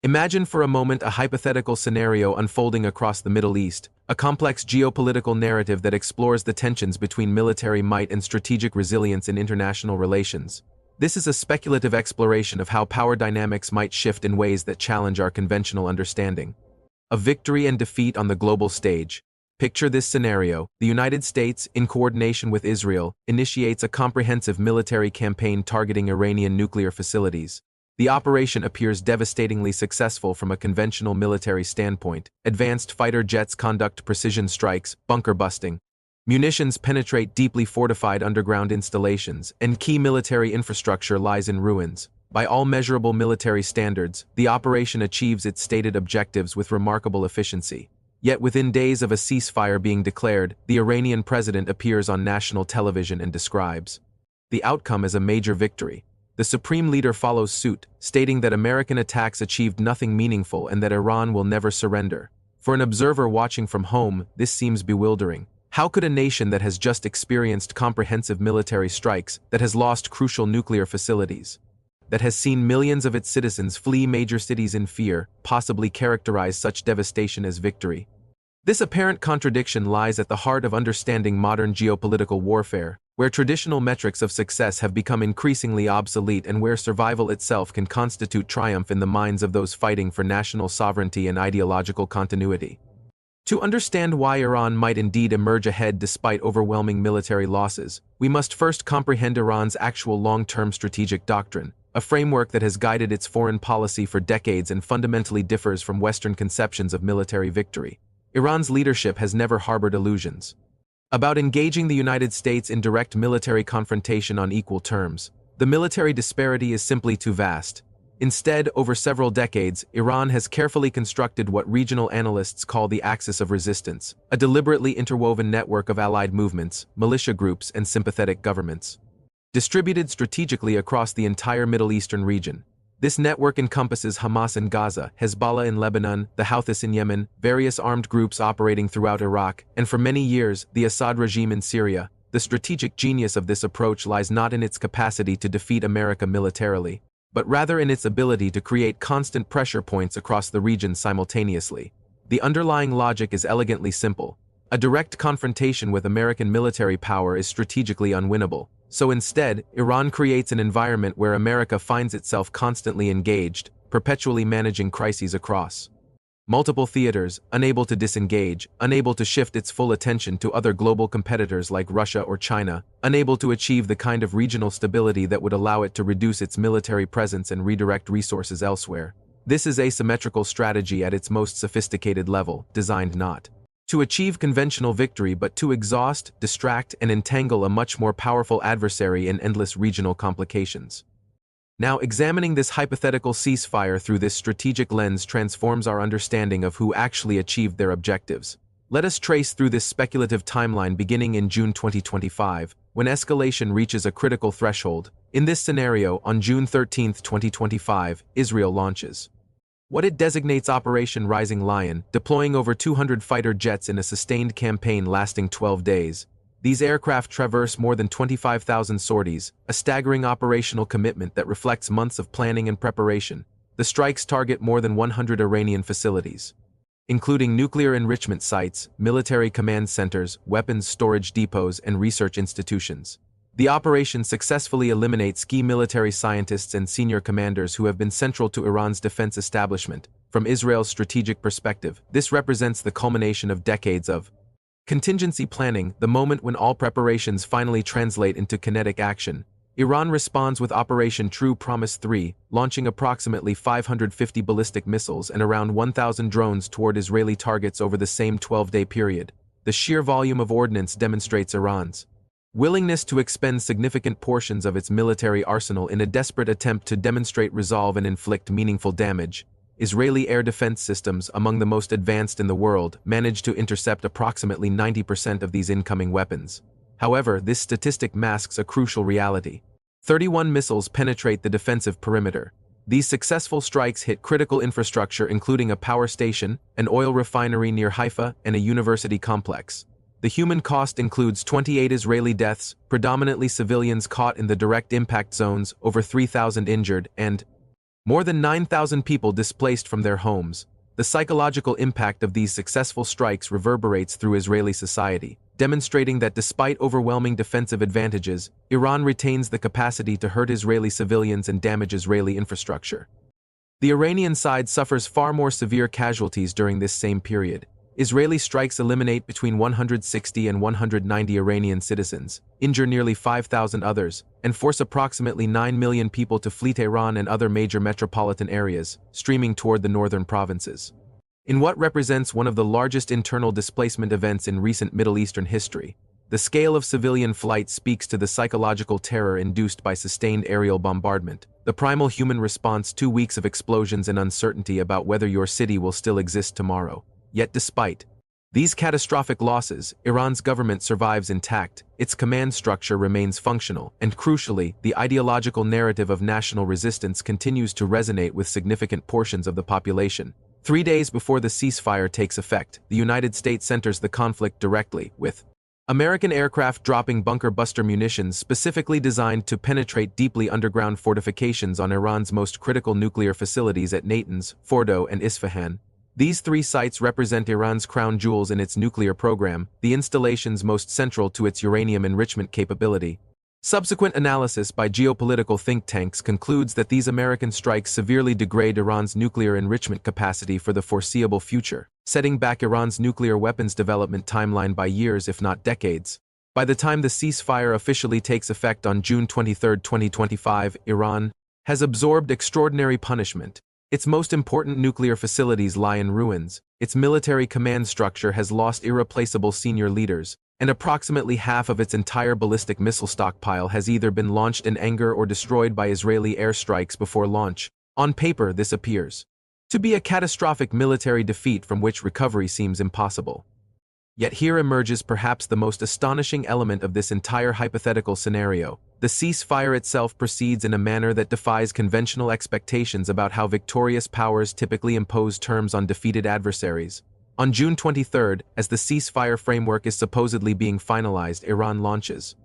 Imagine for a moment a hypothetical scenario unfolding across the Middle East, a complex geopolitical narrative that explores the tensions between military might and strategic resilience in international relations. This is a speculative exploration of how power dynamics might shift in ways that challenge our conventional understanding. A victory and defeat on the global stage. Picture this scenario: the United States, in coordination with Israel, initiates a comprehensive military campaign targeting Iranian nuclear facilities. The operation appears devastatingly successful from a conventional military standpoint. Advanced fighter jets conduct precision strikes, bunker busting. Munitions penetrate deeply fortified underground installations, and key military infrastructure lies in ruins. By all measurable military standards, the operation achieves its stated objectives with remarkable efficiency. Yet within days of a ceasefire being declared, the Iranian president appears on national television and describes the outcome as a major victory. The supreme leader follows suit, stating that American attacks achieved nothing meaningful and that Iran will never surrender. For an observer watching from home, this seems bewildering. How could a nation that has just experienced comprehensive military strikes, that has lost crucial nuclear facilities, that has seen millions of its citizens flee major cities in fear, possibly characterize such devastation as victory? This apparent contradiction lies at the heart of understanding modern geopolitical warfare, where traditional metrics of success have become increasingly obsolete and where survival itself can constitute triumph in the minds of those fighting for national sovereignty and ideological continuity. To understand why Iran might indeed emerge ahead despite overwhelming military losses, we must first comprehend Iran's actual long-term strategic doctrine, a framework that has guided its foreign policy for decades and fundamentally differs from Western conceptions of military victory. Iran's leadership has never harbored illusions about engaging the United States in direct military confrontation on equal terms. The military disparity is simply too vast. Instead, over several decades, Iran has carefully constructed what regional analysts call the axis of resistance, a deliberately interwoven network of allied movements, militia groups, and sympathetic governments, distributed strategically across the entire Middle Eastern region. This network encompasses Hamas in Gaza, Hezbollah in Lebanon, the Houthis in Yemen, various armed groups operating throughout Iraq, and for many years, the Assad regime in Syria. The strategic genius of this approach lies not in its capacity to defeat America militarily, but rather in its ability to create constant pressure points across the region simultaneously. The underlying logic is elegantly simple. A direct confrontation with American military power is strategically unwinnable. So instead, Iran creates an environment where America finds itself constantly engaged, perpetually managing crises across multiple theaters, unable to disengage, unable to shift its full attention to other global competitors like Russia or China, unable to achieve the kind of regional stability that would allow it to reduce its military presence and redirect resources elsewhere. This is asymmetrical strategy at its most sophisticated level, designed not to achieve conventional victory but to exhaust, distract, and entangle a much more powerful adversary in endless regional complications. Now, examining this hypothetical ceasefire through this strategic lens transforms our understanding of who actually achieved their objectives. Let us trace through this speculative timeline beginning in June 2025, when escalation reaches a critical threshold. In this scenario, on June 13, 2025, Israel launches what it designates Operation Rising Lion, deploying over 200 fighter jets in a sustained campaign lasting 12 days. These aircraft traverse more than 25,000 sorties, a staggering operational commitment that reflects months of planning and preparation. The strikes target more than 100 Iranian facilities, including nuclear enrichment sites, military command centers, weapons storage depots, and research institutions. The operation successfully eliminates key military scientists and senior commanders who have been central to Iran's defense establishment. From Israel's strategic perspective, this represents the culmination of decades of contingency planning, the moment when all preparations finally translate into kinetic action. Iran responds with Operation True Promise 3, launching approximately 550 ballistic missiles and around 1,000 drones toward Israeli targets over the same 12-day period. The sheer volume of ordnance demonstrates Iran's willingness to expend significant portions of its military arsenal in a desperate attempt to demonstrate resolve and inflict meaningful damage. Israeli air defense systems, among the most advanced in the world, managed to intercept approximately 90% of these incoming weapons. However, this statistic masks a crucial reality. 31 missiles penetrate the defensive perimeter. These successful strikes hit critical infrastructure including a power station, an oil refinery near Haifa, and a university complex. The human cost includes 28 Israeli deaths, predominantly civilians caught in the direct impact zones, over 3,000 injured, and More than 9,000 people displaced from their homes. The psychological impact of these successful strikes reverberates through Israeli society, demonstrating that despite overwhelming defensive advantages, Iran retains the capacity to hurt Israeli civilians and damage Israeli infrastructure. The Iranian side suffers far more severe casualties during this same period. Israeli strikes eliminate between 160 and 190 Iranian citizens, injure nearly 5,000 others, and force approximately 9 million people to flee Tehran and other major metropolitan areas, streaming toward the northern provinces. In what represents one of the largest internal displacement events in recent Middle Eastern history, the scale of civilian flight speaks to the psychological terror induced by sustained aerial bombardment, the primal human response 2 weeks of explosions and uncertainty about whether your city will still exist tomorrow. Yet despite these catastrophic losses, Iran's government survives intact, its command structure remains functional, and crucially, the ideological narrative of national resistance continues to resonate with significant portions of the population. 3 days before the ceasefire takes effect, the United States centers the conflict directly, with American aircraft dropping bunker-buster munitions specifically designed to penetrate deeply underground fortifications on Iran's most critical nuclear facilities at Natanz, Fordo, and Isfahan. These 3 sites represent Iran's crown jewels in its nuclear program, the installations most central to its uranium enrichment capability. Subsequent analysis by geopolitical think tanks concludes that these American strikes severely degrade Iran's nuclear enrichment capacity for the foreseeable future, setting back Iran's nuclear weapons development timeline by years if not decades. By the time the ceasefire officially takes effect on June 23, 2025, Iran has absorbed extraordinary punishment. Its most important nuclear facilities lie in ruins, its military command structure has lost irreplaceable senior leaders, and approximately half of its entire ballistic missile stockpile has either been launched in anger or destroyed by Israeli airstrikes before launch. On paper, this appears to be a catastrophic military defeat from which recovery seems impossible. Yet here emerges perhaps the most astonishing element of this entire hypothetical scenario. The ceasefire itself proceeds in a manner that defies conventional expectations about how victorious powers typically impose terms on defeated adversaries. On June 23, as the ceasefire framework is supposedly being finalized, Iran launches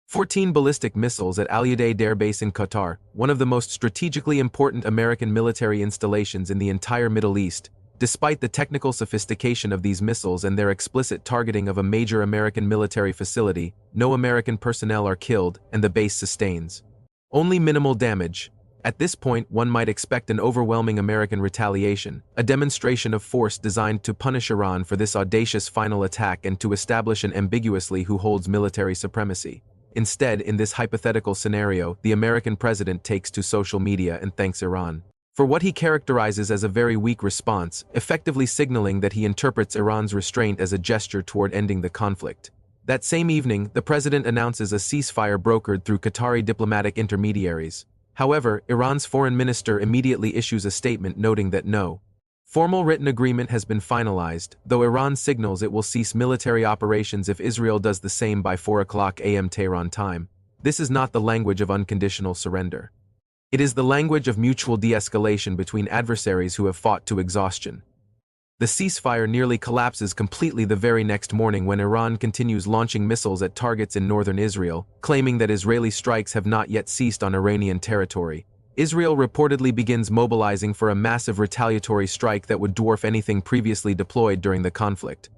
14 ballistic missiles at Al Udeid Air Base in Qatar, one of the most strategically important American military installations in the entire Middle East. Despite the technical sophistication of these missiles and their explicit targeting of a major American military facility, no American personnel are killed and the base sustains only minimal damage. At this point, one might expect an overwhelming American retaliation, a demonstration of force designed to punish Iran for this audacious final attack and to establish an ambiguously who holds military supremacy. Instead, in this hypothetical scenario, the American president takes to social media and thanks Iran for what he characterizes as a very weak response, effectively signaling that he interprets Iran's restraint as a gesture toward ending the conflict. That same evening, the president announces a ceasefire brokered through Qatari diplomatic intermediaries. However, Iran's foreign minister immediately issues a statement noting that no formal written agreement has been finalized, though Iran signals it will cease military operations if Israel does the same by 4 a.m. Tehran time. This is not the language of unconditional surrender. It is the language of mutual de-escalation between adversaries who have fought to exhaustion. The ceasefire nearly collapses completely the very next morning when Iran continues launching missiles at targets in northern Israel, claiming that Israeli strikes have not yet ceased on Iranian territory. Israel reportedly begins mobilizing for a massive retaliatory strike that would dwarf anything previously deployed during the conflict.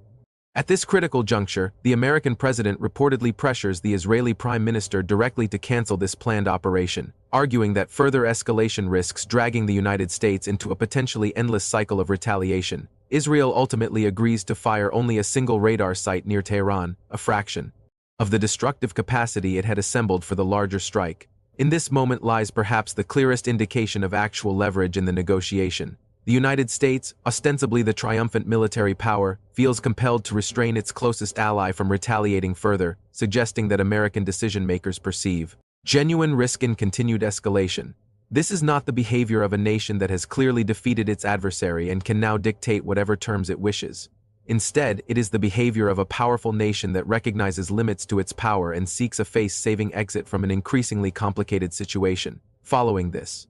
At this critical juncture, the American president reportedly pressures the Israeli prime minister directly to cancel this planned operation, arguing that further escalation risks dragging the United States into a potentially endless cycle of retaliation. Israel ultimately agrees to fire only a single radar site near Tehran, a fraction of the destructive capacity it had assembled for the larger strike. In this moment lies perhaps the clearest indication of actual leverage in the negotiation. The United States, ostensibly the triumphant military power, feels compelled to restrain its closest ally from retaliating further, suggesting that American decision-makers perceive genuine risk in continued escalation. This is not the behavior of a nation that has clearly defeated its adversary and can now dictate whatever terms it wishes. Instead, it is the behavior of a powerful nation that recognizes limits to its power and seeks a face-saving exit from an increasingly complicated situation. Following this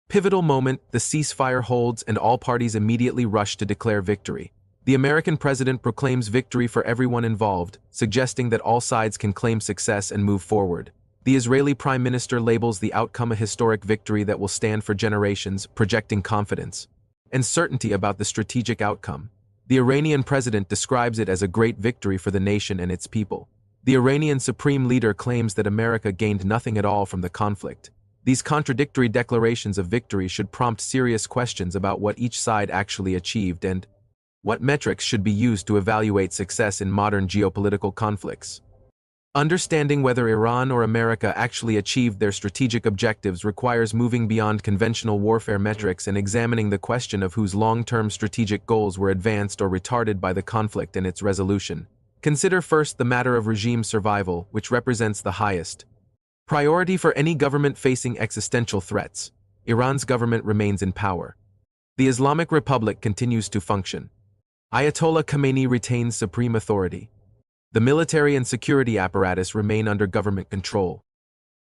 pivotal moment, the ceasefire holds and all parties immediately rush to declare victory. The American president proclaims victory for everyone involved, suggesting that all sides can claim success and move forward. The Israeli Prime Minister labels the outcome a historic victory that will stand for generations, projecting confidence and certainty about the strategic outcome. The Iranian president describes it as a great victory for the nation and its people. The Iranian supreme leader claims that America gained nothing at all from the conflict. These contradictory declarations of victory should prompt serious questions about what each side actually achieved and what metrics should be used to evaluate success in modern geopolitical conflicts. Understanding whether Iran or America actually achieved their strategic objectives requires moving beyond conventional warfare metrics and examining the question of whose long-term strategic goals were advanced or retarded by the conflict and its resolution. Consider first the matter of regime survival, which represents the highest priority for any government facing existential threats. Iran's government remains in power. The Islamic Republic continues to function. Ayatollah Khamenei retains supreme authority. The military and security apparatus remain under government control.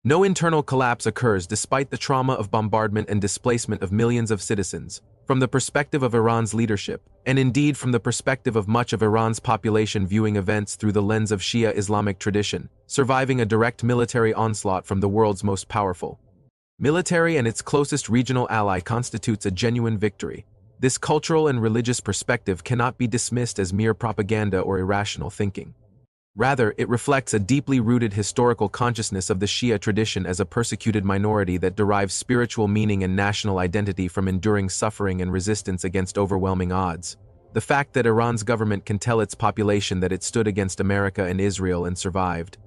No internal collapse occurs despite the trauma of bombardment and displacement of millions of citizens. From the perspective of Iran's leadership, and indeed from the perspective of much of Iran's population viewing events through the lens of Shia Islamic tradition, surviving a direct military onslaught from the world's most powerful military and its closest regional ally constitutes a genuine victory. This cultural and religious perspective cannot be dismissed as mere propaganda or irrational thinking. Rather, it reflects a deeply rooted historical consciousness of the Shia tradition as a persecuted minority that derives spiritual meaning and national identity from enduring suffering and resistance against overwhelming odds. The fact that Iran's government can tell its population that it stood against America and Israel and survived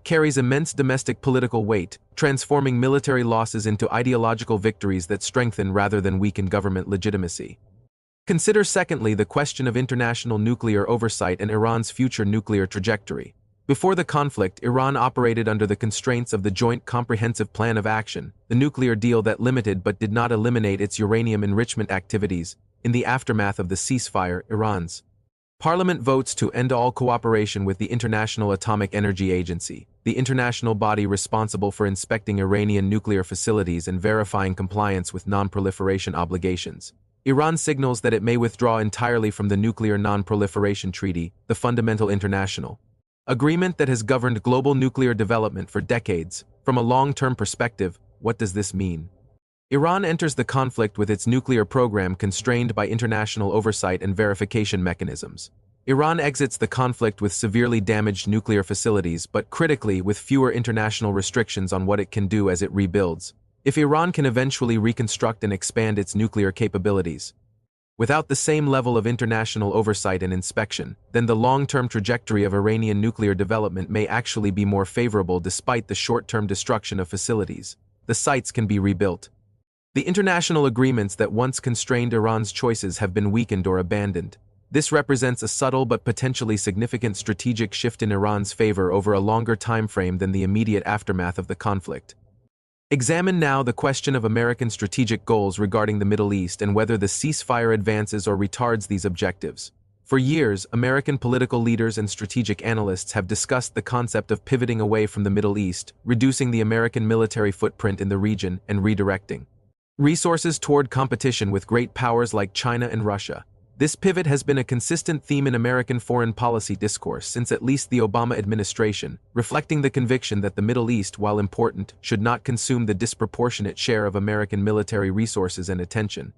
carries immense domestic political weight, transforming military losses into ideological victories that strengthen rather than weaken government legitimacy. Consider secondly the question of international nuclear oversight and Iran's future nuclear trajectory. Before the conflict, Iran operated under the constraints of the Joint Comprehensive Plan of Action, the nuclear deal that limited but did not eliminate its uranium enrichment activities. In the aftermath of the ceasefire, Iran's parliament votes to end all cooperation with the International Atomic Energy Agency, the international body responsible for inspecting Iranian nuclear facilities and verifying compliance with non-proliferation obligations. Iran signals that it may withdraw entirely from the Nuclear Non-Proliferation Treaty, the fundamental international agreement that has governed global nuclear development for decades. From a long-term perspective, what does this mean? Iran enters the conflict with its nuclear program constrained by international oversight and verification mechanisms. Iran exits the conflict with severely damaged nuclear facilities, but critically with fewer international restrictions on what it can do as it rebuilds. If Iran can eventually reconstruct and expand its nuclear capabilities without the same level of international oversight and inspection, then the long-term trajectory of Iranian nuclear development may actually be more favorable despite the short-term destruction of facilities. The sites can be rebuilt. The international agreements that once constrained Iran's choices have been weakened or abandoned. This represents a subtle but potentially significant strategic shift in Iran's favor over a longer time frame than the immediate aftermath of the conflict. Examine now the question of American strategic goals regarding the Middle East and whether the ceasefire advances or retards these objectives. For years, American political leaders and strategic analysts have discussed the concept of pivoting away from the Middle East, reducing the American military footprint in the region, and redirecting resources toward competition with great powers like China and Russia. This pivot has been a consistent theme in American foreign policy discourse since at least the Obama administration, reflecting the conviction that the Middle East, while important, should not consume the disproportionate share of American military resources and attention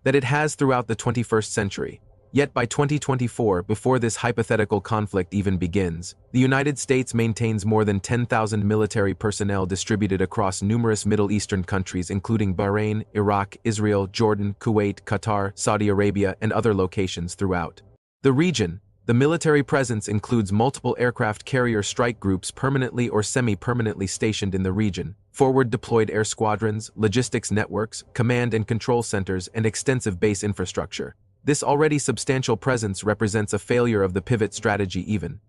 that it has throughout the 21st century. Yet by 2024, before this hypothetical conflict even begins, the United States maintains more than 10,000 military personnel distributed across numerous Middle Eastern countries including Bahrain, Iraq, Israel, Jordan, Kuwait, Qatar, Saudi Arabia, and other locations throughout the region. The military presence includes multiple aircraft carrier strike groups permanently or semi-permanently stationed in the region, forward-deployed air squadrons, logistics networks, command and control centers, and extensive base infrastructure. This already substantial presence represents a failure of the pivot strategy even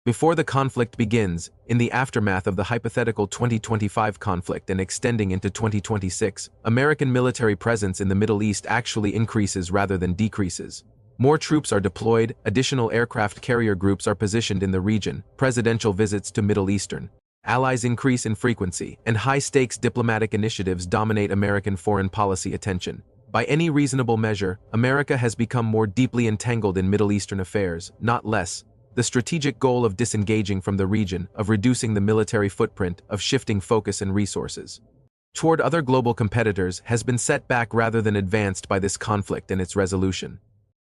before the conflict begins. In the aftermath of the hypothetical 2025 conflict and extending into 2026, American military presence in the Middle East actually increases rather than decreases. More troops are deployed, additional aircraft carrier groups are positioned in the region, presidential visits to Middle Eastern allies increase in frequency, and high-stakes diplomatic initiatives dominate American foreign policy attention. By any reasonable measure, America has become more deeply entangled in Middle Eastern affairs, not less. the strategic goal of disengaging from the region, of reducing the military footprint, of shifting focus and resources toward other global competitors has been set back rather than advanced by this conflict and its resolution.